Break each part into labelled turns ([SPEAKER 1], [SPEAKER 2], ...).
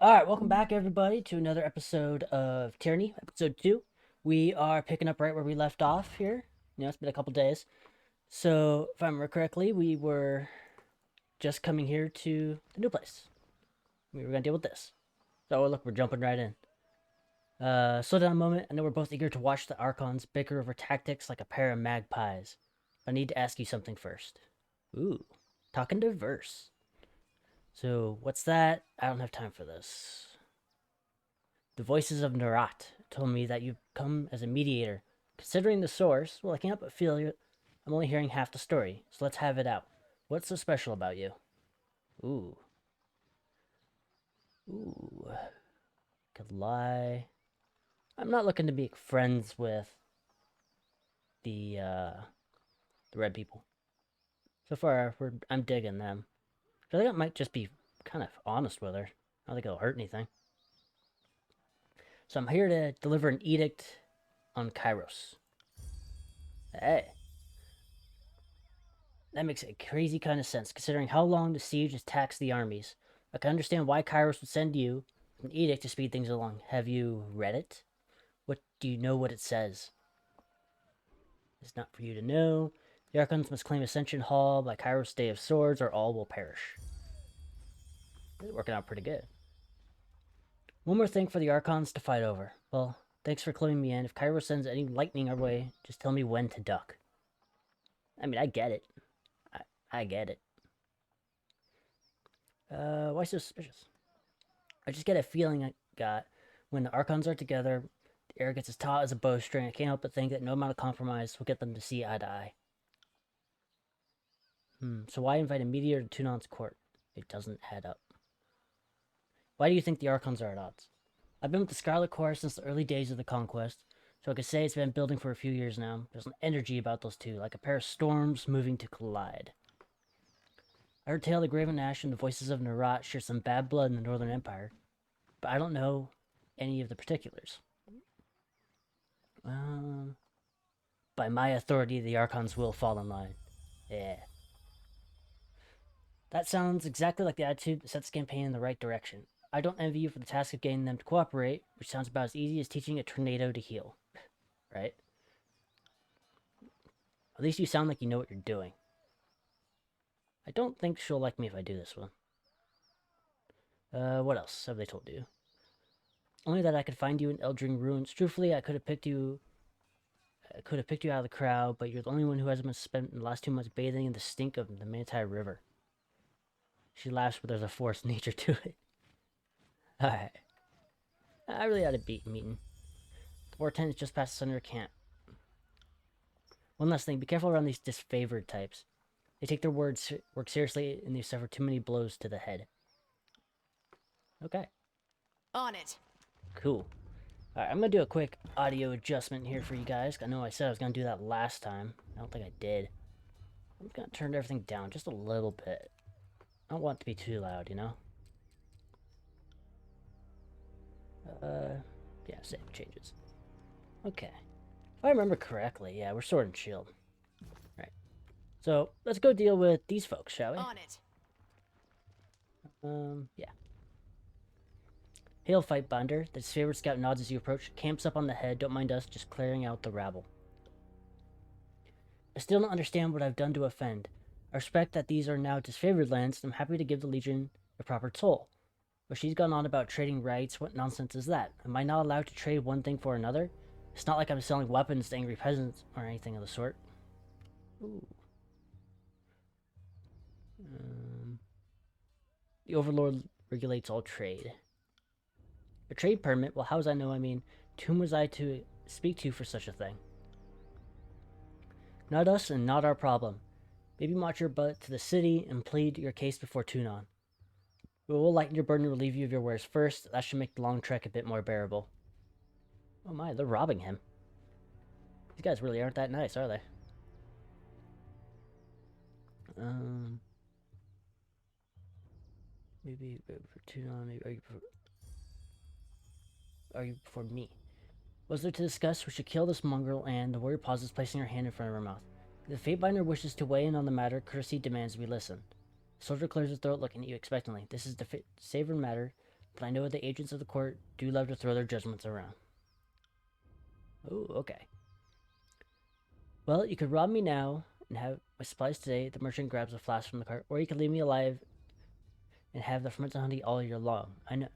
[SPEAKER 1] Alright, welcome back everybody to another episode of Tyranny, episode 2. We are picking up right where we left off here. It's been a couple days. So, if I remember correctly, we were just coming here to the new place. We were going to deal with this. So, look, we're jumping right in. Slow down a moment. I know we're both eager to watch the Archons bicker over tactics like a pair of magpies. I need to ask you something first. Ooh, talking to verse. So, what's that? I don't have time for this. The voices of Narat told me that you've come as a mediator. Considering the source, well, I can't but feel I'm only hearing half the story, so let's have it out. What's so special about you? Ooh. Ooh. Could lie. I'm not looking to be friends with the red people. So far, I'm digging them. I feel like I might just be kind of honest with her. I don't think it'll hurt anything. So I'm here to deliver an edict on Kairos. Hey. That makes a crazy kind of sense, considering how long the siege has taxed the armies. I can understand why Kairos would send you an edict to speed things along. Have you read it? What do you know what it says? It's not for you to know. The Archons must claim Ascension Hall by Kairos' Day of Swords, or all will perish. It's working out pretty good. One more thing for the Archons to fight over. Well, thanks for cluing me in. If Kairos sends any lightning our way, just tell me when to duck. I mean, I get it. I get it. Why so suspicious? I just get a feeling I got when the Archons are together, the air gets as taut as a bowstring. I can't help but think that no amount of compromise will get them to see eye to eye. So why invite a meteor to Tunon's court? It doesn't add up. Why do you think the Archons are at odds? I've been with the Scarlet Corps since the early days of the Conquest, so I could say it's been building for a few years now. There's an energy about those two, like a pair of storms moving to collide. I heard tale of the Graven Ash and the voices of Narat share some bad blood in the Northern Empire, but I don't know any of the particulars. By my authority, the Archons will fall in line. Yeah. That sounds exactly like the attitude that sets the campaign in the right direction. I don't envy you for the task of getting them to cooperate, which sounds about as easy as teaching a tornado to heal. Right? At least you sound like you know what you're doing. I don't think she'll like me if I do this one. What else have they told you? Only that I could find you in Eldring Ruins. Truthfully, I could have picked you out of the crowd, but you're the only one who hasn't been spent the last 2 months bathing in the stink of the Manti River. She laughs, but there's a forced nature to it. Alright. I really ought to beat meeting. The war tent is just past the center of camp. One last thing, be careful around these disfavored types. They take their work seriously and they suffer too many blows to the head. Okay.
[SPEAKER 2] On it.
[SPEAKER 1] Cool. Alright, I'm gonna do a quick audio adjustment here for you guys. I know I said I was gonna do that last time. I don't think I did. I'm gonna turn everything down just a little bit. I don't want it to be too loud, you know? Yeah, save changes. Okay. If I remember correctly, yeah, we're Sword and Shield. Right. So, let's go deal with these folks, shall we?
[SPEAKER 2] On it.
[SPEAKER 1] Yeah. Hail, Fight Binder. The favorite scout nods as you approach. Camps up on the head. Don't mind us, just clearing out the rabble. I still don't understand what I've done to offend. I respect that these are now disfavored lands, and I'm happy to give the Legion a proper toll. But she's gone on about trading rights. What nonsense is that? Am I not allowed to trade one thing for another? It's not like I'm selling weapons to angry peasants or anything of the sort. Ooh. The Overlord regulates all trade. A trade permit? Well, how was I know? I mean, to whom was I to speak to for such a thing? Not us and not our problem. Maybe march your butt to the city and plead your case before Tunon. We'll lighten your burden and relieve you of your wares first. That should make the long trek a bit more bearable. Oh my, they're robbing him. These guys really aren't that nice, are they? Maybe for Tunon, maybe are you before me? Was there to discuss? We should kill this mongrel, and the warrior pauses, placing her hand in front of her mouth. If the Fatebinder wishes to weigh in on the matter, courtesy demands we listen. The soldier clears his throat, looking at you expectantly. This is the savored matter. but I know the agents of the court do love to throw their judgments around. Oh, okay. Well, you could rob me now and have my supplies today. The merchant grabs a flask from the cart, or you could leave me alive and have the fermented honey all year long. I know,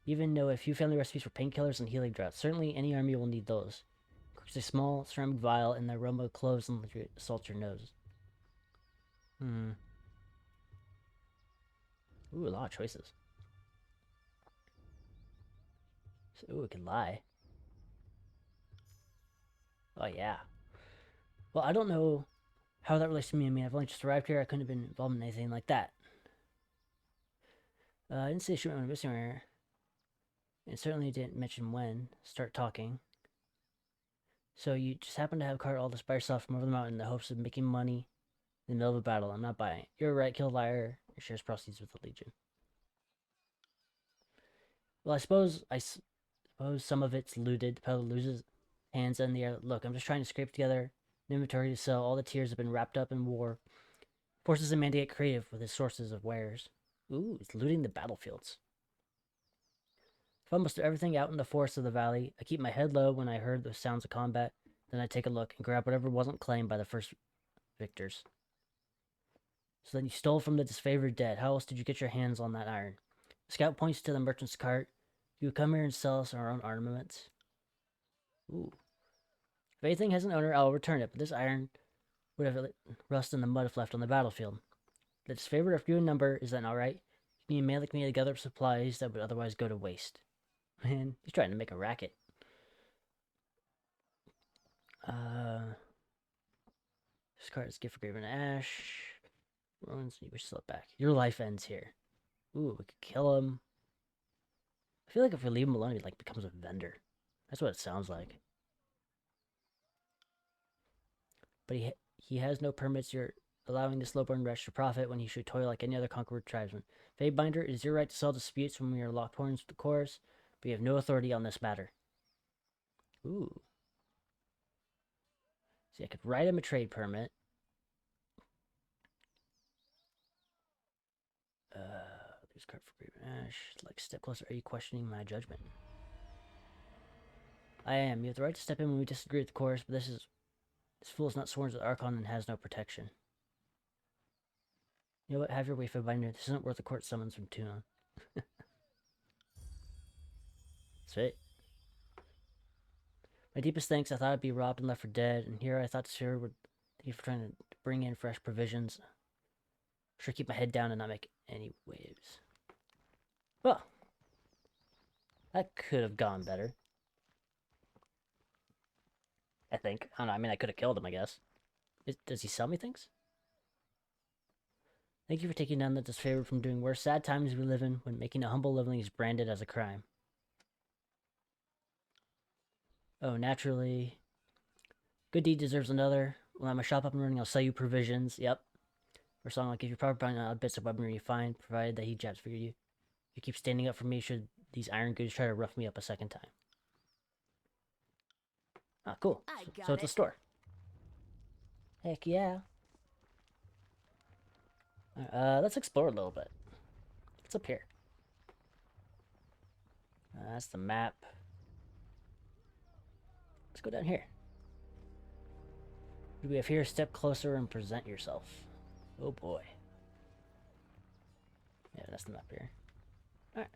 [SPEAKER 1] even know a few family recipes for painkillers and healing draughts. Certainly, any army will need those. Cooks a small ceramic vial, and the aroma of cloves and assaults your nose. Ooh, a lot of choices. Ooh, it can lie. Oh, yeah. Well, I don't know how that relates to me. I mean, I've only just arrived here. I couldn't have been involved in anything like that. I didn't say shoot when I'm missing here. And certainly didn't mention when. Start talking. So you just happen to have a cart all this by yourself from over the mountain in the hopes of making money in the middle of a battle. I'm not buying it. You're right, kill a liar. Your shares proceeds with the Legion. Well, I suppose some of it's looted. The peddler loses hands in the air. Look, I'm just trying to scrape together an inventory to sell. All the tiers have been wrapped up in war. Forces a man to get creative with his sources of wares. Ooh, it's looting the battlefields. Found most of everything out in the forests of the valley. I keep my head low when I heard the sounds of combat. Then I take a look and grab whatever wasn't claimed by the first victors. So then you stole from the disfavored dead. How else did you get your hands on that iron? The scout points to the merchant's cart. You come here and sell us our own armaments. Ooh. If anything has an owner, I'll return it, but this iron would have rust in the mud if left on the battlefield. The disfavored are few in number. Is that not right? You need a man like me to gather up supplies that would otherwise go to waste. Man, he's trying to make a racket. This card is gift for Graven Ash. Ruins, you wish to slip back. Your life ends here. Ooh, we could kill him. I feel like if we leave him alone, he like becomes a vendor. That's what it sounds like. But he has no permits. You're allowing this low-born wretch to profit when he should toil like any other conquered tribesman. Fadebinder, it is your right to sell disputes when we are locked horns to the chorus, but you have no authority on this matter. Ooh. See, I could write him a trade permit. There's card for Graven Ash. Like, step closer. Are you questioning my judgment? I am. You have the right to step in when we disagree with the chorus, but this fool is not sworn to the Archon and has no protection. You know what? Have your way, Fadebinder. This isn't worth the court summons from Tunon. Sweet. My deepest thanks. I thought I'd be robbed and left for dead, and here I thought Sir would thank you for trying to bring in fresh provisions. Sure, keep my head down and not make any waves. Well, that could have gone better. I think. I don't know. I mean, I could have killed him, I guess. Does he sell me things? Thank you for taking down the disfavored from doing worse. Sad times we live in when making a humble living is branded as a crime. Oh, naturally. Good deed deserves another. When I'm a shop up and running, I'll sell you provisions. Yep. For song, I'll give you proper bits of weaponry you find, provided that he jabs for you. You keep standing up for me should these iron goods try to rough me up a second time. Ah, cool. So it's a store. Heck yeah. Let's explore a little bit. What's up here? That's the map. Let's go down here. What do we have here? Step closer and present yourself. Oh boy. Yeah, that's the map here. Alright.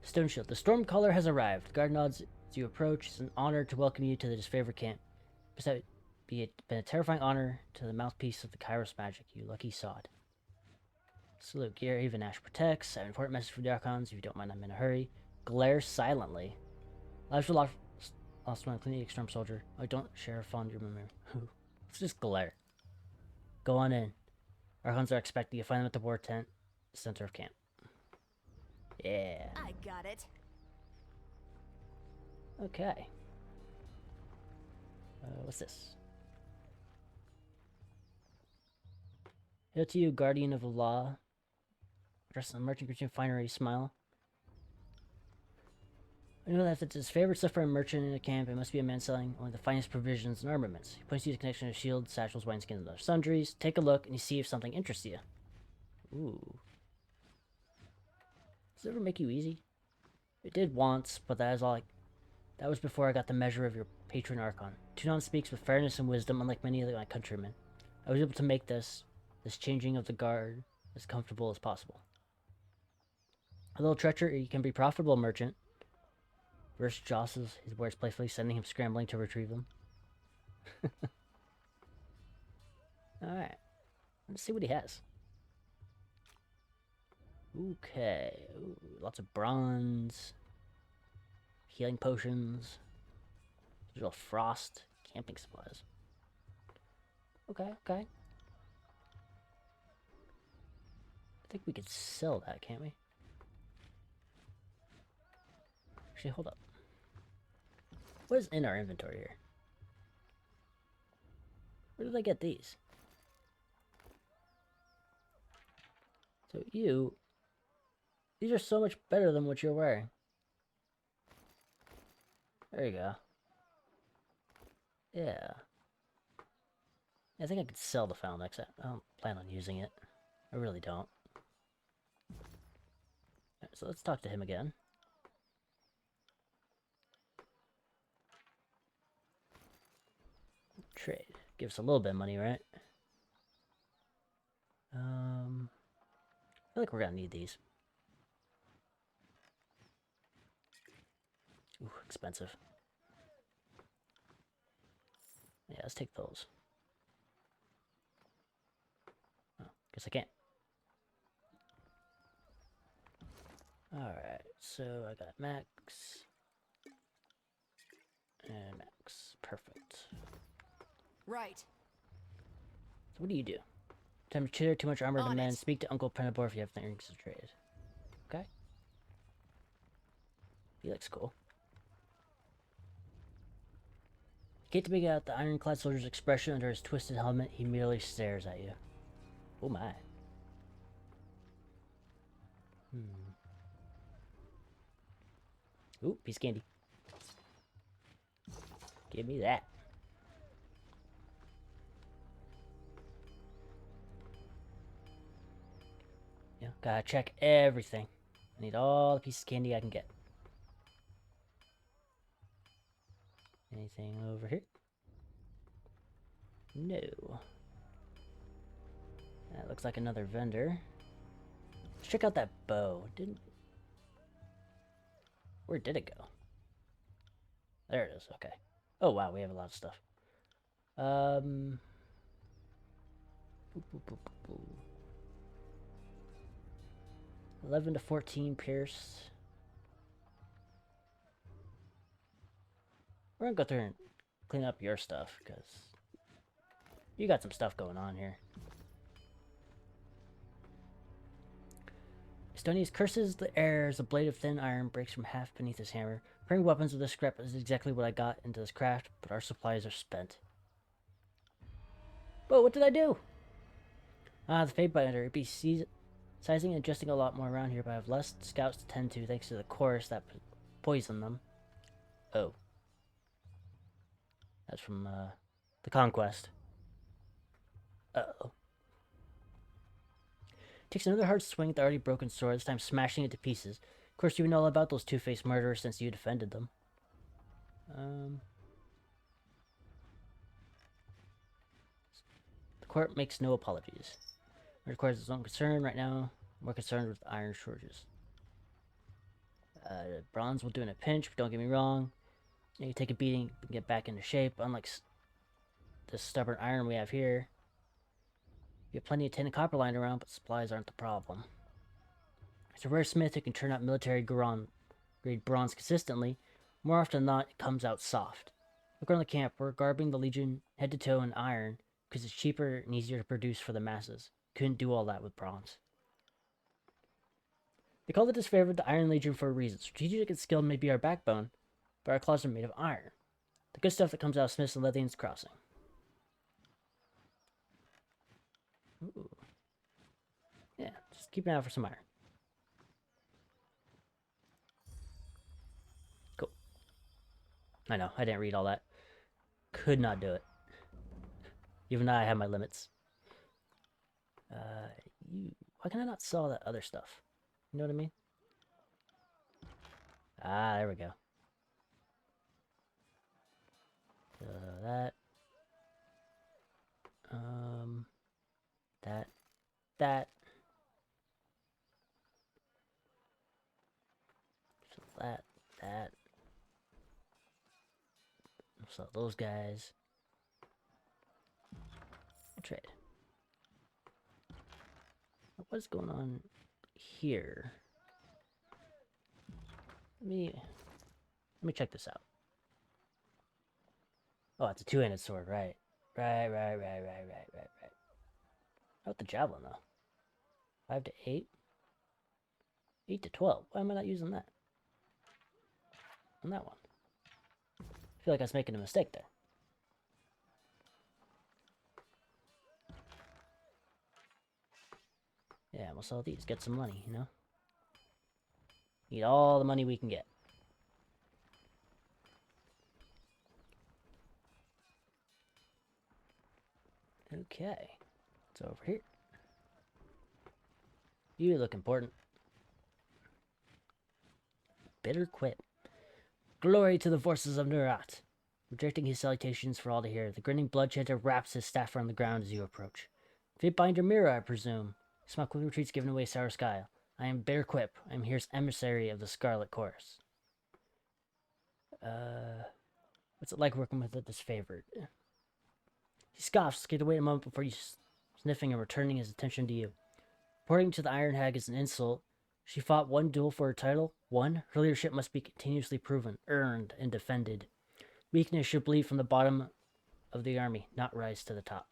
[SPEAKER 1] Stone Shield. The Stormcaller has arrived. Guard nods as you approach. It's an honor to welcome you to the disfavored camp. Besides, been a terrifying honor to the mouthpiece of the Kairos magic, you lucky sod. Salute gear, even Ash protects. I have an important message for the Archons. If you don't mind, I'm in a hurry. Glare silently. Lives were lost when I clean the Storm Soldier. I don't share a fond your memory. Let's just glare. Go on in. Archons are expecting you. Find them at the war tent, center of camp. Yeah.
[SPEAKER 2] I got it.
[SPEAKER 1] Okay. What's this? Hail to you, guardian of the law. Dressed in a merchant Christian finery, smile. I know that if it's his favorite stuff for a merchant in a camp, it must be a man selling only the finest provisions and armaments. He points you to the connection of shields, satchels, wineskins, and other sundries. Take a look and you see if something interests you. Ooh. Does it ever make you easy? It did once, but that was before I got the measure of your patron archon. Tunon speaks with fairness and wisdom, unlike many of my countrymen. I was able to make this changing of the guard as comfortable as possible. A little treachery can be profitable, merchant. Verse jostles his words playfully, sending him scrambling to retrieve them. Alright. Let's see what he has. Okay. Ooh, lots of bronze. Healing potions. Little frost. Camping supplies. Okay, okay. I think we could sell that, can't we? Actually, hold up. What is in our inventory here? Where did I get these? So these are so much better than what you're wearing. There you go. Yeah. I think I could sell the Falmex. I don't plan on using it. I really don't. Right, so let's talk to him again. Trade. Give us a little bit of money, right? I feel like we're gonna need these. Ooh, expensive. Yeah, let's take those. Oh, guess I can't. Alright, so I got max. And max. Perfect.
[SPEAKER 2] Right.
[SPEAKER 1] So what do you do? Time to chitter, too much armor demand. Speak to Uncle Penabor if you have things to trade. Okay. He looks cool. You can't make out the ironclad soldier's expression under his twisted helmet. He merely stares at you. Oh my. Ooh, piece of candy. Give me that. Yeah, gotta check everything. I need all the pieces of candy I can get. Anything over here? No. That looks like another vendor. Let's check out that bow. Where did it go? There it is. Okay. Oh wow, we have a lot of stuff. Boop, boop, boop, boop, boop. 11 to 14 pierce. We're gonna go through and clean up your stuff because you got some stuff going on here. Estonius curses the air as a blade of thin iron breaks from half beneath his hammer. Preparing weapons with this scrap is exactly what I got into this craft, but our supplies are spent. Whoa, what did I do? Ah, the Fade Binder. It'd be sizing and adjusting a lot more around here, but I have less scouts to tend to thanks to the chorus that poisoned them. Oh. That's from, the Conquest. Uh-oh. Takes another hard swing at the already broken sword, this time smashing it to pieces. Of course, you know all about those two-faced murderers since you defended them. The court makes no apologies. It requires its own concern right now. More concerned with iron shortages. Bronze will do in a pinch, but don't get me wrong. You take a beating and get back into shape, unlike this stubborn iron we have here. You have plenty of tin and copper lying around, but supplies aren't the problem. It's a rare smith who can turn out military grade bronze consistently. More often than not, it comes out soft. Look around the camp. We're garbing the Legion head to toe in iron because it's cheaper and easier to produce for the masses. Couldn't do all that with bronze. They call it disfavored the Iron Legion for a reason. Strategic and skilled may be our backbone, but our claws are made of iron. The good stuff that comes out of Smiths and Lithian's Crossing. Ooh. Yeah, just keep an eye out for some iron. Cool. I know, I didn't read all that. Could not do it. Even though I have my limits. Uh, why can I not sell that other stuff? You know what I mean? Ah, there we go. That. That. That. So that. That. So those guys. Trade. What's going on here? Let me check this out. Oh, it's a two-handed sword, right? Right. How about the javelin though? 5 to 8? 8 to 12. Why am I not using that? On that one. I feel like I was making a mistake there. Yeah, we'll sell these. Get some money, you know? Need all the money we can get. Okay. It's over here. You look important. Bitter quip. Glory to the forces of Nurat. Rejecting his salutations for all to hear, the grinning bloodshedder wraps his staff around the ground as you approach. Fatebinder mirror, I presume. Smile quickly retreats, giving away Sour Sky. I am Bitter Quip. I am here's emissary of the Scarlet Chorus. What's it like working with a disfavored? He scoffs, skid away a moment before you sniffing and returning his attention to you. Reporting to the Iron Hag is an insult. She fought one duel for her title. One, her leadership must be continuously proven, earned, and defended. Weakness should bleed from the bottom of the army, not rise to the top.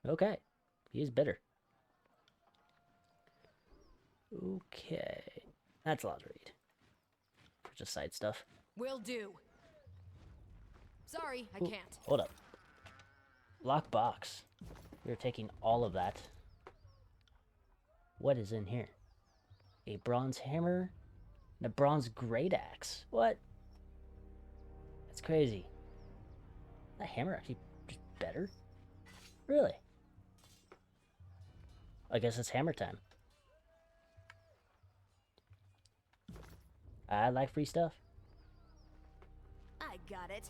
[SPEAKER 1] Okay. He is bitter. Okay. That's a lot to read. For just side stuff.
[SPEAKER 2] Will do. Sorry, I can't.
[SPEAKER 1] Hold up. Lock box. We're taking all of that. What is in here? A bronze hammer and a bronze great axe. What? That's crazy. That hammer actually just better? Really? I guess it's hammer time. I like free stuff.
[SPEAKER 2] I got it.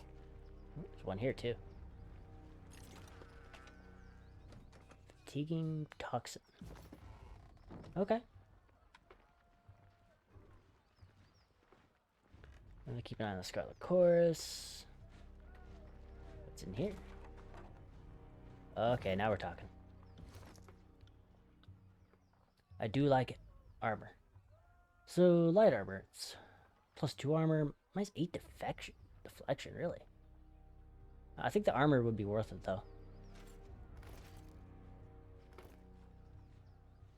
[SPEAKER 1] There's one here too. Fatiguing toxin. Okay. I'm gonna keep an eye on the Scarlet Chorus. What's in here? Okay, now we're talking. I do like armor. So, light armor. It's +2 armor. Mine's 8 deflection, really. I think the armor would be worth it, though.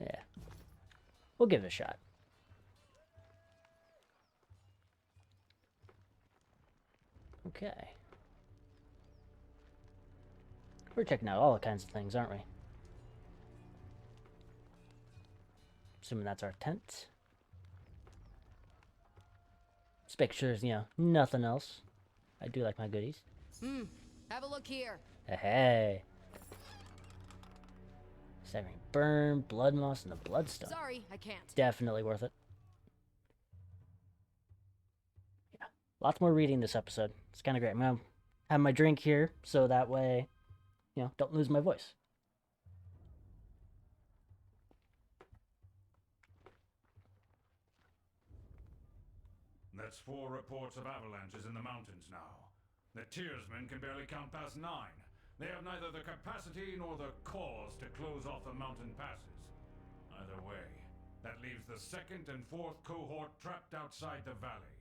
[SPEAKER 1] Yeah. We'll give it a shot. Okay. We're checking out all kinds of things, aren't we? Assuming that's our tent. Just make sure there's, nothing else. I do like my goodies.
[SPEAKER 2] Have a look here.
[SPEAKER 1] Hey. Severing burn, blood moss, and the bloodstone.
[SPEAKER 2] Sorry, I can't.
[SPEAKER 1] Definitely worth it. Yeah. Lots more reading this episode. It's kind of great. I'm going to have my drink here so that way, don't lose my voice.
[SPEAKER 3] That's 4 reports of avalanches in the mountains now. The Tearsmen can barely count past 9. They have neither the capacity nor the cause to close off the mountain passes. Either way, that leaves the 2nd and 4th cohort trapped outside the valley.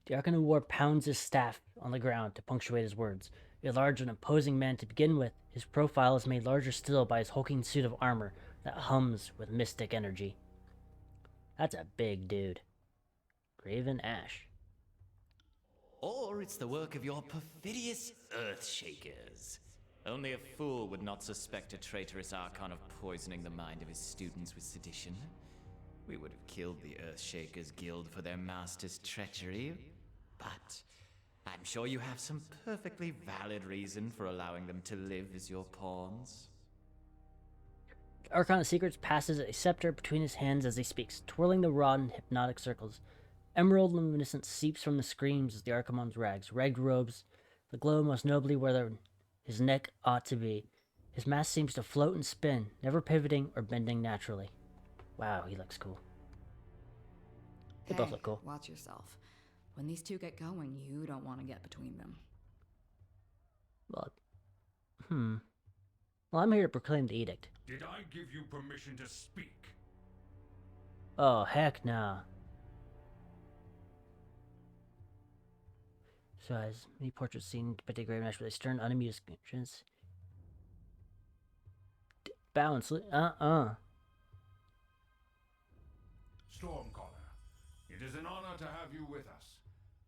[SPEAKER 1] The Archon of War pounds his staff on the ground to punctuate his words. A large and imposing man to begin with, his profile is made larger still by his hulking suit of armor that hums with mystic energy. That's a big dude. Graven Ash.
[SPEAKER 4] Or it's the work of your perfidious Earthshakers. Only a fool would not suspect a traitorous Archon of poisoning the mind of his students with sedition. We would have killed the Earthshakers Guild for their master's treachery. But I'm sure you have some perfectly valid reason for allowing them to live as your pawns.
[SPEAKER 1] Archon of Secrets passes a scepter between his hands as he speaks, twirling the rod in hypnotic circles. Emerald luminescence seeps from the screams as the Archimon's ragged robes, the glow most nobly where his neck ought to be. His mask seems to float and spin, never pivoting or bending naturally. Wow, he looks cool. They both look cool.
[SPEAKER 2] Watch yourself. When these two get going, you don't want to get between them.
[SPEAKER 1] Well, Well, I'm here to proclaim the edict.
[SPEAKER 3] Did I give you permission to speak?
[SPEAKER 1] Oh, heck nah. So, as many portraits seen by the grave match with a stern, unamused conscience. Balance.
[SPEAKER 3] Stormcaller, it is an honor to have you with us.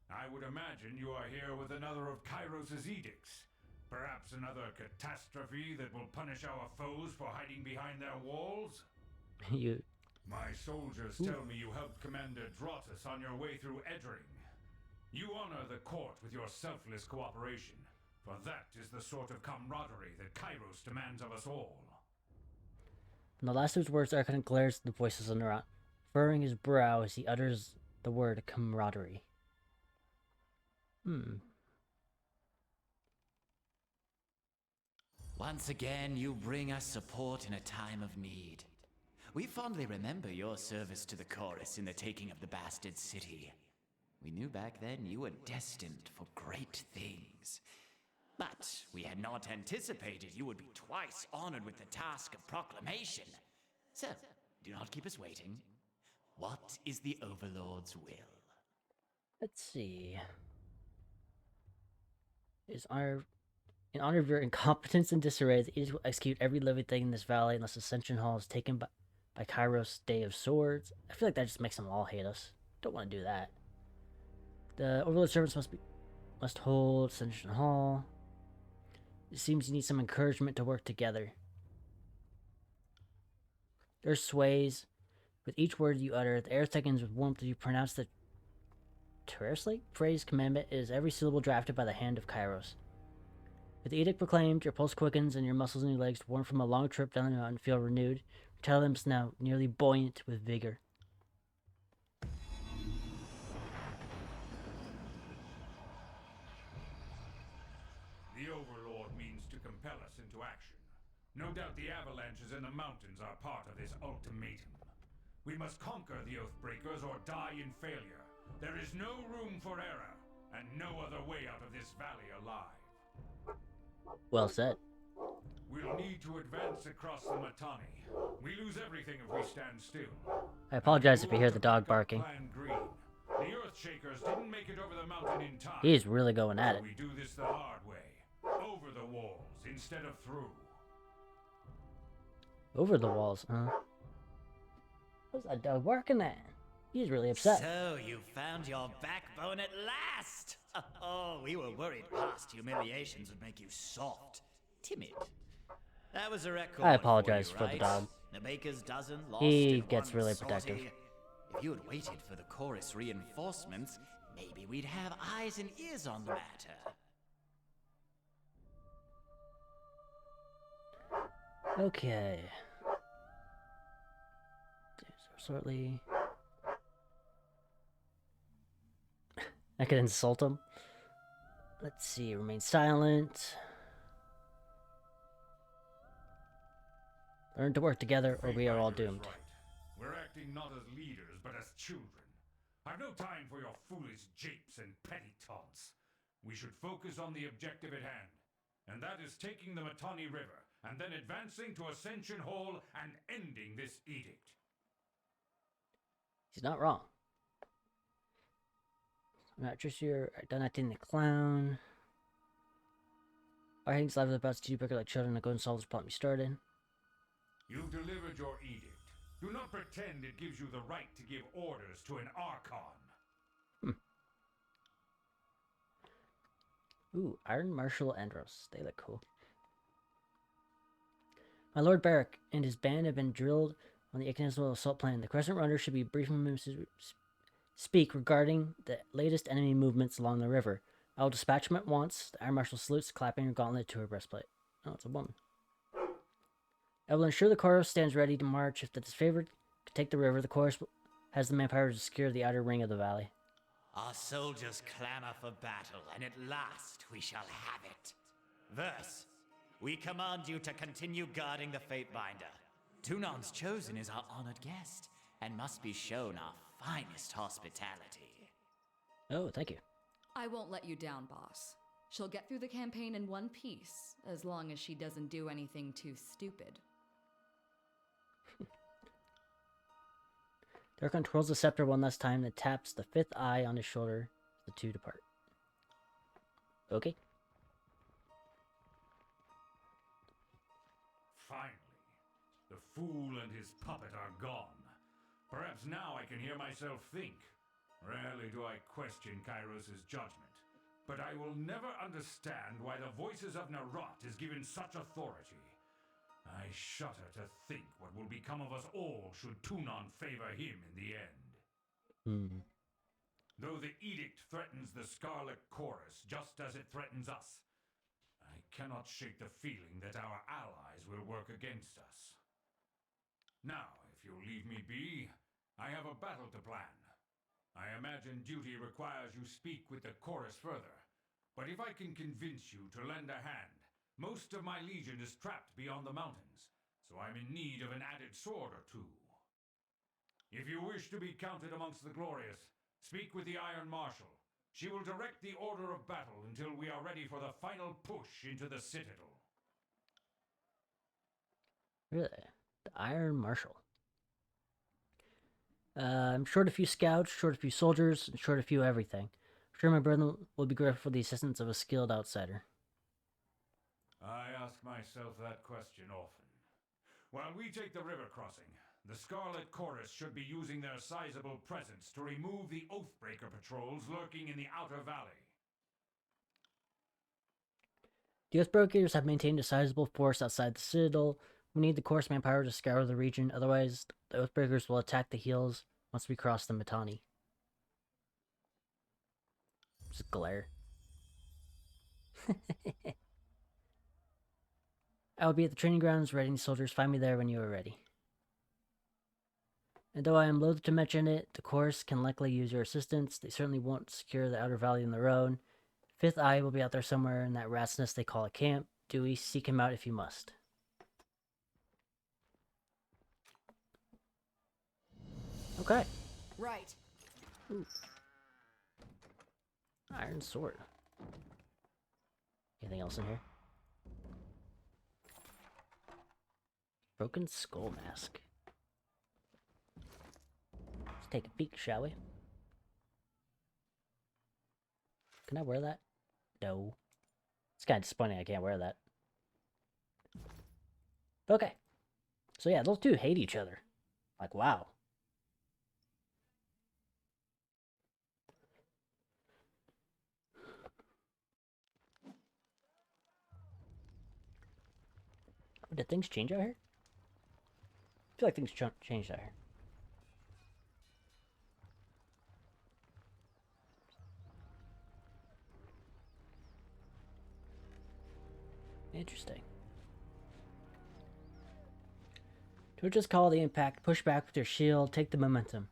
[SPEAKER 3] I would imagine you are here with another of Kairos' edicts. Perhaps another catastrophe that will punish our foes for hiding behind their walls?
[SPEAKER 1] You.
[SPEAKER 3] My soldiers tell me you helped Commander Drotus on your way through Edring. You honor the court with your selfless cooperation, for that is the sort of camaraderie that Kairos demands of us all.
[SPEAKER 1] In the last of his words, Archon glares at the voices on Neurot, furrowing his brow as he utters the word camaraderie.
[SPEAKER 4] Once again, you bring us support in a time of need. We fondly remember your service to the chorus in the taking of the bastard city. We knew back then you were destined for great things. But we had not anticipated you would be twice honored with the task of proclamation. So, do not keep us waiting. What is the Overlord's will?
[SPEAKER 1] Let's see. In honor of your incompetence and disarray, the Aegis will execute every living thing in this valley unless Ascension Hall is taken by Kairos' Day of Swords. I feel like that just makes them all hate us. Don't want to do that. The Overlord servants must hold Ascension Hall. It seems you need some encouragement to work together. Earth sways with each word you utter. The air thickens with warmth as you pronounce the terrestrially phrase commandment. Is every syllable drafted by the hand of Kairos. With the edict proclaimed, your pulse quickens and your muscles in your legs, worn from a long trip down the mountain, feel renewed. Your tail limbs now nearly buoyant with vigor.
[SPEAKER 3] The Overlord means to compel us into action. No doubt the avalanches in the mountains are part of this ultimatum. We must conquer the Oathbreakers or die in failure. There is no room for error, and no other way out of this valley alive.
[SPEAKER 1] Well said.
[SPEAKER 3] We'll need to advance across the Mittani. We lose everything if we stand still.
[SPEAKER 1] I apologize if you hear the dog barking.
[SPEAKER 3] Plan Green. The Earthshakers didn't make it over the mountain in time.
[SPEAKER 1] He's really going at it.
[SPEAKER 3] We do this the hard way. Over the walls instead of through.
[SPEAKER 1] Over the walls, huh? What's that dog barking at? He's really upset.
[SPEAKER 4] So, you found your backbone at last! Oh, we were worried past humiliations would make you soft, timid. That was a record.
[SPEAKER 1] I apologize
[SPEAKER 4] for,
[SPEAKER 1] for
[SPEAKER 4] you,
[SPEAKER 1] the
[SPEAKER 4] right?
[SPEAKER 1] dog.
[SPEAKER 4] The baker's dozen lost
[SPEAKER 1] He
[SPEAKER 4] in
[SPEAKER 1] gets
[SPEAKER 4] one
[SPEAKER 1] really
[SPEAKER 4] sortie.
[SPEAKER 1] protective.
[SPEAKER 4] If you had waited for the chorus reinforcements, maybe we'd have eyes and ears on the matter.
[SPEAKER 1] Okay. Shortly. I could insult him. Let's see. Remain silent. Learn to work together, or we are all doomed.
[SPEAKER 3] Right. We're acting not as leaders, but as children. I've no time for your foolish japes and petty taunts. We should focus on the objective at hand, and that is taking the Mittani River, and then advancing to Ascension Hall and ending this edict.
[SPEAKER 1] He's not wrong. Not just your done acting the clown. Our hands live about to break like children and go and solve this problem you started.
[SPEAKER 3] You've delivered your edict. Do not pretend it gives you the right to give orders to an Archon.
[SPEAKER 1] Ooh, Iron Marshal Andros. They look cool. My Lord Barrack and his band have been drilled on the Economical assault plan. The Crescent Runner should be briefing Speak regarding the latest enemy movements along the river. I will dispatch them at once. The Iron Marshal salutes, clapping her gauntlet to her breastplate. Oh, it's a woman. I will ensure the chorus stands ready to march. If the disfavored can take the river, the chorus has the manpower to secure the outer ring of the valley.
[SPEAKER 4] Our soldiers clamor for battle, and at last we shall have it. Thus, we command you to continue guarding the Fatebinder. Tunan's chosen is our honored guest, and must be shown our finest hospitality.
[SPEAKER 1] Oh, thank you.
[SPEAKER 2] I won't let you down, boss. She'll get through the campaign in one piece, as long as she doesn't do anything too stupid.
[SPEAKER 1] Darkon twirls the scepter one last time and taps the fifth eye on his shoulder. The two depart. Okay.
[SPEAKER 3] Finally, the fool and his puppet are gone. Perhaps now I can hear myself think. Rarely do I question Kairos' judgment, but I will never understand why the voices of Narot is given such authority. I shudder to think what will become of us all should Tunon favor him in the end. Though the edict threatens the Scarlet Chorus just as it threatens us, I cannot shake the feeling that our allies will work against us. Now, if you'll leave me be, I have a battle to plan. I imagine duty requires you speak with the chorus further, but if I can convince you to lend a hand, most of my legion is trapped beyond the mountains, so I'm in need of an added sword or two. If you wish to be counted amongst the glorious, speak with the Iron Marshal. She will direct the order of battle until we are ready for the final push into the Citadel.
[SPEAKER 1] Really? The Iron Marshal. I'm short a few scouts, short a few soldiers, and short a few everything. I'm sure my brother will be grateful for the assistance of a skilled outsider.
[SPEAKER 3] I ask myself that question often. While we take the river crossing, the Scarlet Chorus should be using their sizable presence to remove the Oathbreaker patrols lurking in the outer valley.
[SPEAKER 1] The Oathbreakers have maintained a sizable force outside the Citadel. We need the chorus manpower to scour the region, otherwise the Oathbreakers will attack the hills once we cross the Mittani. Just glare. I will be at the training grounds readying the soldiers. Find me there when you are ready. And though I am loath to mention it, the chorus can likely use your assistance. They certainly won't secure the outer valley on their own. Fifth Eye will be out there somewhere in that rat's nest they call a camp. Dewey, seek him out if you must. Okay.
[SPEAKER 2] Right.
[SPEAKER 1] Ooh. Iron sword. Anything else in here? Broken skull mask. Let's take a peek, shall we? Can I wear that? No. It's kind of disappointing I can't wear that. Okay. So yeah, those two hate each other. Like, wow. Did things change out here? I feel like things changed out here. Interesting. Twitch's call the impact, push back with your shield, take the momentum.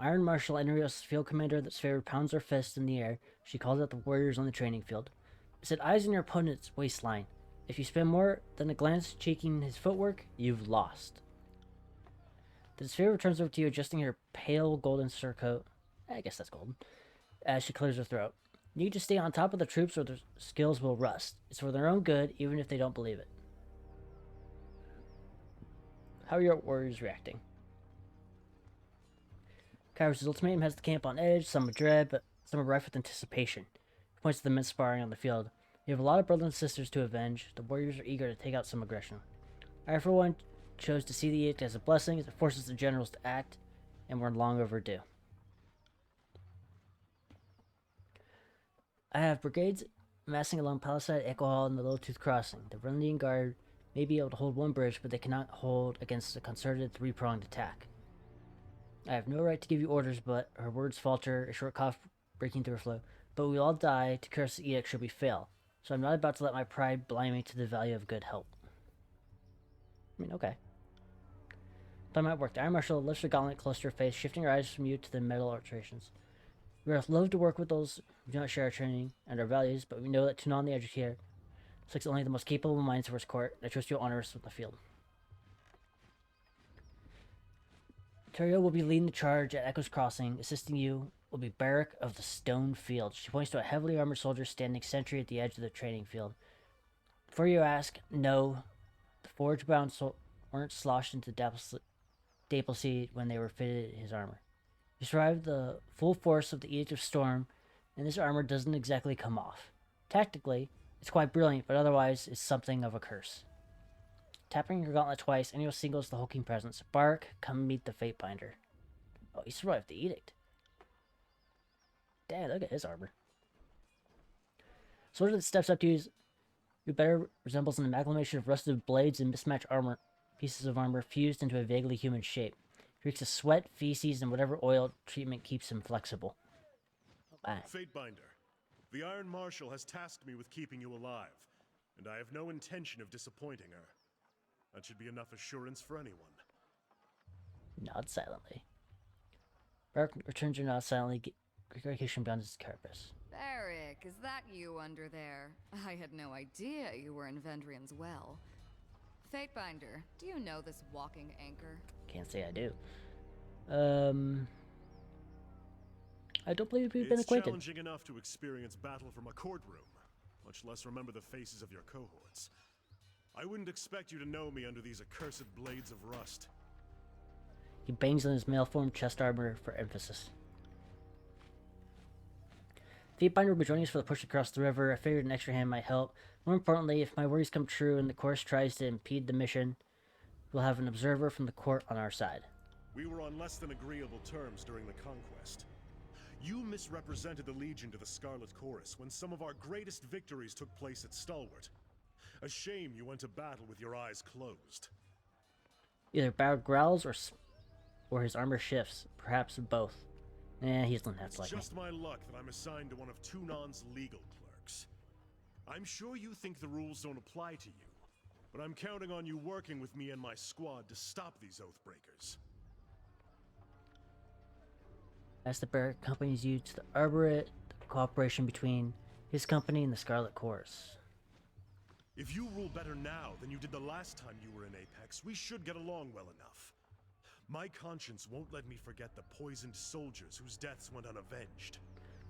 [SPEAKER 1] Iron Marshal Enrios, field commander that's favored, pounds her fist in the air. She calls out the warriors on the training field. Set eyes on your opponent's waistline. If you spend more than a glance checking his footwork, you've lost. The disfavored turns over to you, adjusting her pale golden surcoat. I guess that's golden. As she clears her throat. You need to stay on top of the troops or their skills will rust. It's for their own good, even if they don't believe it. How are your warriors reacting? Kairos' ultimatum has the camp on edge, some with dread, but some are rife with anticipation. He points to the men sparring on the field. You have a lot of brothers and sisters to avenge. The warriors are eager to take out some aggression. I, for one, chose to see the edict as a blessing as it forces the generals to act, and we're long overdue. I have brigades massing along Palisade, Echo Hall, and the Little Tooth Crossing. The Rundian Guard may be able to hold one bridge, but they cannot hold against a concerted three-pronged attack. I have no right to give you orders, but her words falter, a short cough breaking through her flow. But we all die to curse the edict should we fail. So I'm not about to let my pride blind me to the value of good help. I mean, okay. But might work. The Iron Marshal lifts her gauntlet close to her face, shifting her eyes from you to the metal alterations. We are loath to work with those who do not share our training and our values, but we know that to non the edge here selects only the most capable minds for his court, and I trust you'll honor us with the field. Terrio will be leading the charge at Echo's Crossing. Assisting you will be Barrack of the Stone Field. She points to a heavily armored soldier standing sentry at the edge of the training field. Before you ask, no, the forge-bound weren't sloshed into Dapple Seed when they were fitted in his armor. You survived the full force of the Edict of Storm, and this armor doesn't exactly come off. Tactically, it's quite brilliant, but otherwise it's something of a curse. Tapping your gauntlet twice, and you'll singles the hulking presence. Bark, come meet the Fatebinder. Oh, he survived the Edict. Dang, look at his armor. Soldier that steps up to you better resembles an amalgamation of rusted blades and mismatched armor, pieces of armor fused into a vaguely human shape. He reeks of sweat, feces, and whatever oil treatment keeps him flexible. Oh,
[SPEAKER 5] Fatebinder, the Iron Marshal has tasked me with keeping you alive, and I have no intention of disappointing her. That should be enough assurance for anyone.
[SPEAKER 1] Nod silently. Bark returns your nod silently, Gregation beyond his carapace.
[SPEAKER 2] Barrack, is that you under there? I had no idea you were in Vendrian's well. Fatebinder, do you know this walking anchor?
[SPEAKER 1] Can't say I do. I don't believe we've been
[SPEAKER 5] It's
[SPEAKER 1] acquainted.
[SPEAKER 5] challenging enough to experience battle from a courtroom, much less remember the faces of your cohorts. I wouldn't expect you to know me under these accursed blades of rust.
[SPEAKER 1] He bangs on his mail-formed chest armor for emphasis. Fatebinder will be joining us for the push across the river. I figured an extra hand might help. More importantly, if my worries come true and the course tries to impede the mission, we'll have an observer from the court on our side.
[SPEAKER 5] We were on less than agreeable terms during the conquest. You misrepresented the Legion to the Scarlet Chorus when some of our greatest victories took place at Stalwart. A shame you went to battle with your eyes closed.
[SPEAKER 1] Either Barrack growls or his armor shifts. Perhaps both. He doesn't have to like me.
[SPEAKER 5] It's just my luck that I'm assigned to one of Tunon's legal clerks. I'm sure you think the rules don't apply to you, but I'm counting on you working with me and my squad to stop these Oathbreakers.
[SPEAKER 1] As the Barrack accompanies you to the Arboret, the cooperation between his company and the Scarlet Chorus.
[SPEAKER 5] If you rule better now than you did the last time you were in Apex, we should get along well enough. My conscience won't let me forget the poisoned soldiers whose deaths went unavenged.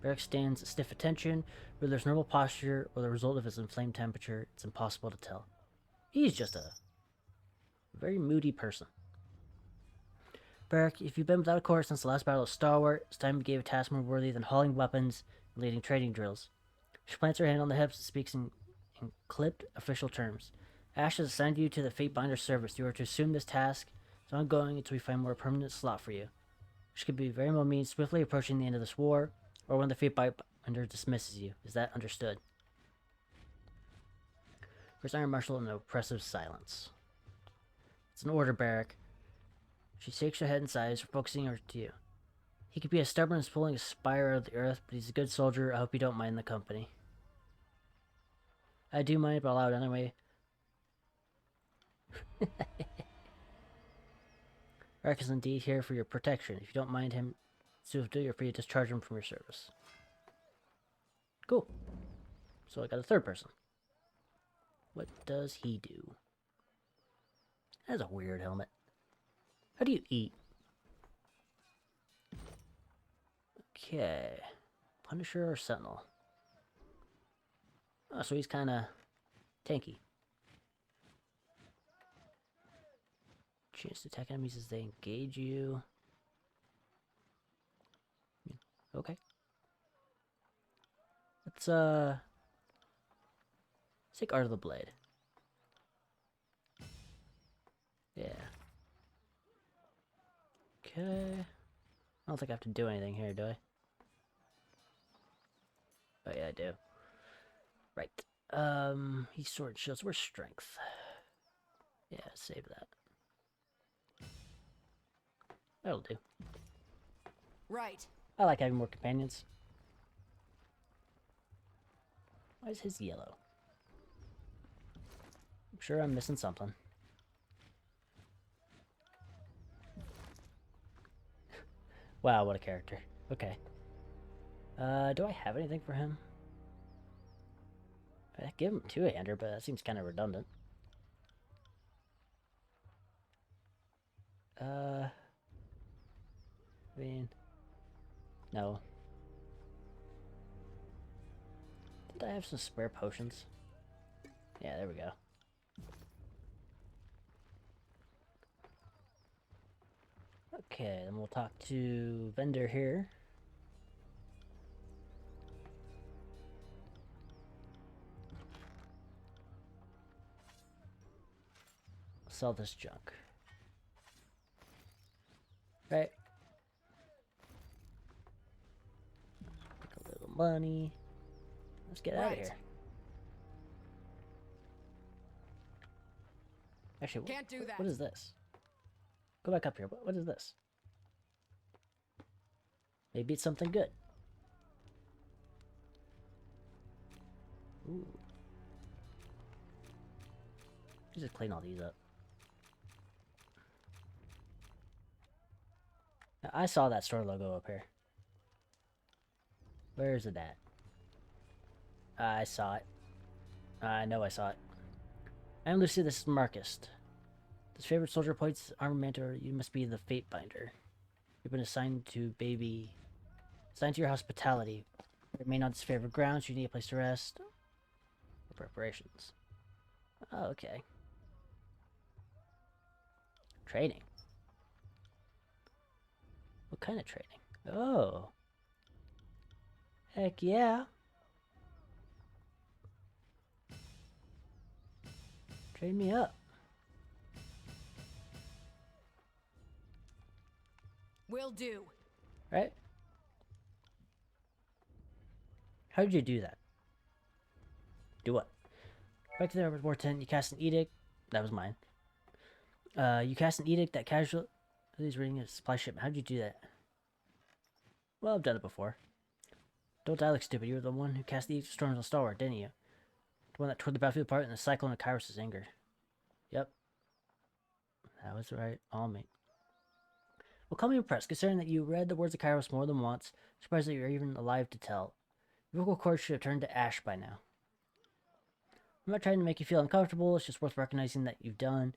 [SPEAKER 1] Barrack stands at stiff attention, whether there's normal posture or the result of his inflamed temperature, it's impossible to tell. He's just a very moody person. Barrack, if you've been without a course since the last battle of Stalwart, it's time you gave a task more worthy than hauling weapons and leading trading drills. She plants her hand on the hips and speaks in clipped official terms. Ash has assigned you to the Fatebinder service. You are to assume this task is ongoing until we find a more permanent slot for you, which could be very well mean swiftly approaching the end of this war, or when the Fatebinder dismisses you. Is that understood? First Iron Marshal in an oppressive silence. It's an order, Barrack. She shakes her head and sighs, focusing her to you. He could be as stubborn as pulling a spire out of the earth, but he's a good soldier. I hope you don't mind the company. I do mind, but I'll allow it anyway. Barrack is indeed here for your protection. If you don't mind him, you're free to discharge him from your service. Cool. So I got a third person. What does he do? That's a weird helmet. How do you eat? Okay. Punisher or Sentinel? Oh, so he's kind of tanky. Chance to attack enemies as they engage you. Okay. Let's take Art of the Blade. Yeah. Okay. I don't think I have to do anything here, do I? Oh yeah, I do. Right. He's sword and shields. Where's strength? Yeah, save that. That'll do.
[SPEAKER 2] Right.
[SPEAKER 1] I like having more companions. Why is his yellow? I'm sure I'm missing something. Wow, what a character. Okay. Do I have anything for him? I give him two-hander, but that seems kind of redundant. I mean, no. Did I have some spare potions? Yeah, there we go. Okay, then we'll talk to vendor here. Sell this junk. Right. Take a little money. Let's get out of here. Actually,
[SPEAKER 2] Can't do that.
[SPEAKER 1] what is this? Go back up here. What is this? Maybe it's something good. Ooh. Just clean all these up. Now, I saw that store logo up here. Where is it at? I saw it. I know I saw it. I'm Lucy, this is Marcus. This favorite soldier points armament, or you must be the Fate Binder. You've been assigned to your hospitality. Remain on this favorite grounds, you need a place to rest. For preparations. Oh, okay. Training. What kind of training? Oh. Heck yeah. Train me up.
[SPEAKER 2] Will do.
[SPEAKER 1] Right? How did you do that? Do what? Back to the war tent, you cast an edict. That was mine. You cast an edict that casualties reading a supply shipment. How did you do that? Well, I've done it before. Don't die like stupid. You were the one who cast the edict of storms on Stalwart, didn't you? The one that tore the battlefield apart in the cyclone of Kairos' anger. Yep. That was right. All me. Well, call me impressed, considering that you read the words of Kairos more than once. Surprised that you're even alive to tell. Your vocal cords should have turned to ash by now. I'm not trying to make you feel uncomfortable. It's just worth recognizing that you've done.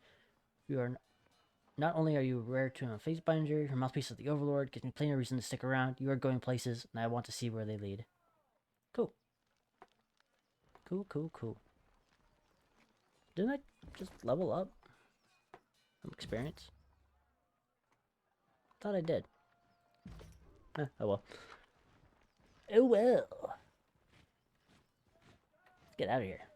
[SPEAKER 1] You are not only are you rare to a face binder, your mouthpiece of the Overlord gives me plenty of reason to stick around. You are going places, and I want to see where they lead. Cool. Cool. Didn't I just level up some experience? Thought I did. Oh well. Oh well. Let's get out of here.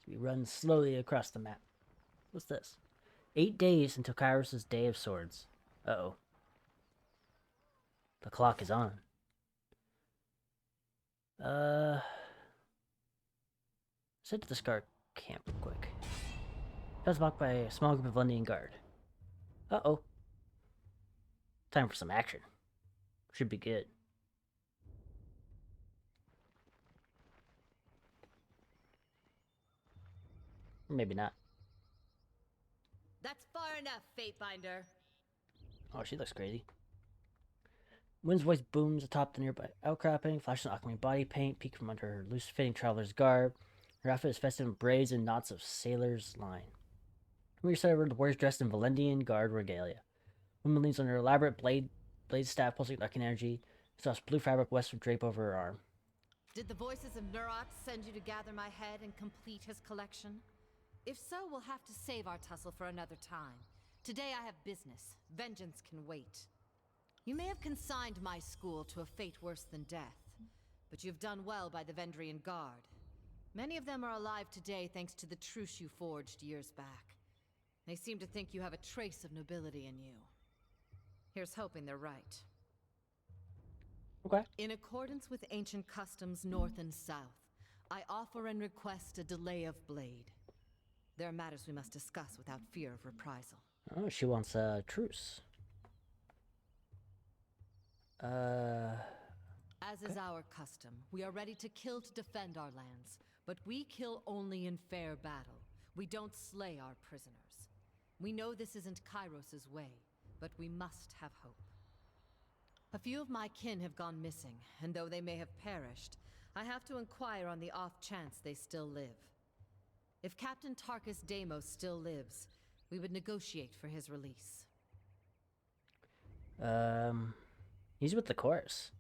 [SPEAKER 1] We run slowly across the map. What's this? 8 days until Kairos' Day of Swords. Uh-oh. The clock is on. Head to the Scar camp real quick. I was blocked by a small group of London Guard. Uh-oh. Time for some action. Should be good. Or maybe not.
[SPEAKER 6] That's far enough, Fatebinder.
[SPEAKER 1] Oh, she looks crazy. Wind's voice booms atop the nearby outcropping, flashes of aquamarine body paint peek from under her loose-fitting traveler's garb. Her outfit is festive in braids and knots of sailor's line. From your side, the warriors dressed in Valendian Guard regalia. Woman leans on her elaborate blade staff, pulsing dark energy. Soft blue fabric west of drape over her arm.
[SPEAKER 6] Did the voices of Nurat send you to gather my head and complete his collection? If so, we'll have to save our tussle for another time. Today I have business. Vengeance can wait. You may have consigned my school to a fate worse than death, but you've done well by the Vendrian Guard. Many of them are alive today thanks to the truce you forged years back. They seem to think you have a trace of nobility in you. Here's hoping they're right.
[SPEAKER 1] Okay.
[SPEAKER 6] In accordance with ancient customs north and south, I offer and request a delay of blade. There are matters we must discuss without fear of reprisal.
[SPEAKER 1] Oh, she wants a truce.
[SPEAKER 6] As is our custom, we are ready to kill to defend our lands, but we kill only in fair battle. We don't slay our prisoners. We know this isn't Kairos's way, but we must have hope. A few of my kin have gone missing, and though they may have perished, I have to inquire on the off chance they still live. If Captain Tarkus Deimos still lives, we would negotiate for his release.
[SPEAKER 1] He's with the chorus.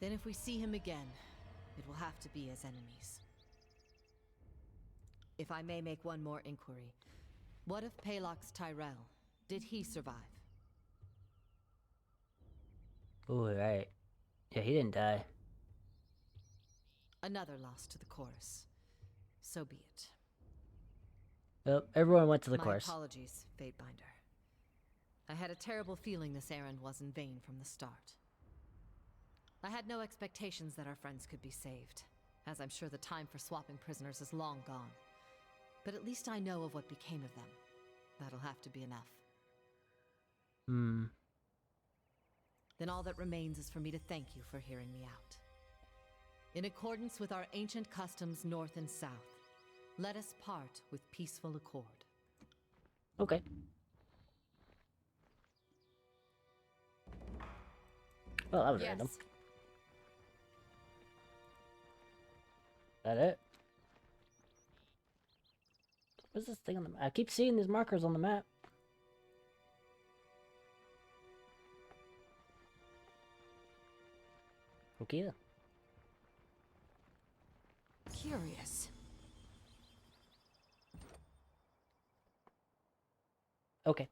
[SPEAKER 6] Then if we see him again, it will have to be as enemies. If I may make one more inquiry, what of Palox Tyrell? Did he survive?
[SPEAKER 1] Ooh, right. Yeah, he didn't die.
[SPEAKER 6] Another loss to the chorus. So be it.
[SPEAKER 1] Well, everyone went to the
[SPEAKER 6] My
[SPEAKER 1] chorus.
[SPEAKER 6] apologies, Fatebinder. I had a terrible feeling this errand was in vain from the start. I had no expectations that our friends could be saved, as I'm sure the time for swapping prisoners is long gone. But at least I know of what became of them. That'll have to be enough. Then all that remains is for me to thank you for hearing me out. In accordance with our ancient customs north and south, let us part with peaceful accord.
[SPEAKER 1] Okay. Well, that was random. That it? What's this thing on the map? I keep seeing these markers on the map. Okay then.
[SPEAKER 6] Curious.
[SPEAKER 1] Okay.